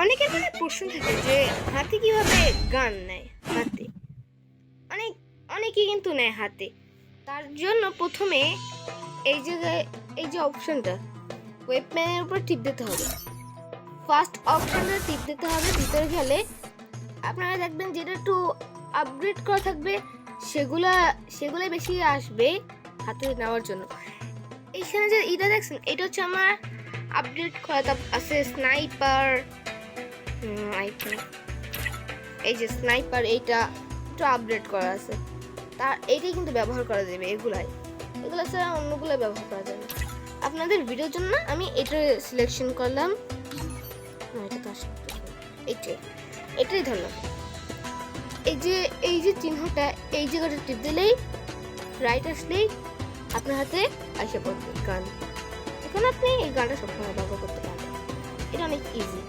অনেকের মনে প্রশ্ন থাকে যে হাতে কিভাবে গান নেয়। হাতে অনেক অনেকেই কিন্তু নেয় হাতে। তার জন্য প্রথমে এই জায়গায় এই যে অপশনটা ওয়েব প্যানের উপর টিপ দিতে হবে। ফার্স্ট অপশনটা টিপ দিতে হবে। ভিতরে গেলে আপনারা দেখবেন যেটা একটু আপগ্রেড করা থাকবে সেগুলাই বেশি আসবে হাতে নেওয়ার জন্য। এইখানে যে এটা দেখছেন এটা হচ্ছে আমার আপডেট করা আছে স্নাইপার। এই যে স্নাইপার এইটা একটু আপডেট করা আছে, তার এইটাই কিন্তু ব্যবহার করা যাবে। এগুলো ছাড়া অন্যগুলো ব্যবহার করা যাবে। আপনাদের ভিডিওর জন্য আমি এটা সিলেকশন করলাম। এটা তো এটাই ধরলাম। এই যে চিহ্নটা এই জায়গাটা টিপ দিলেই রাইট আসলেই আপনার হাতে আসে পড়বে গান। এখন আপনি এই গানটা সবসময় ব্যবহার করতে পারবেন। এটা অনেক ইজি।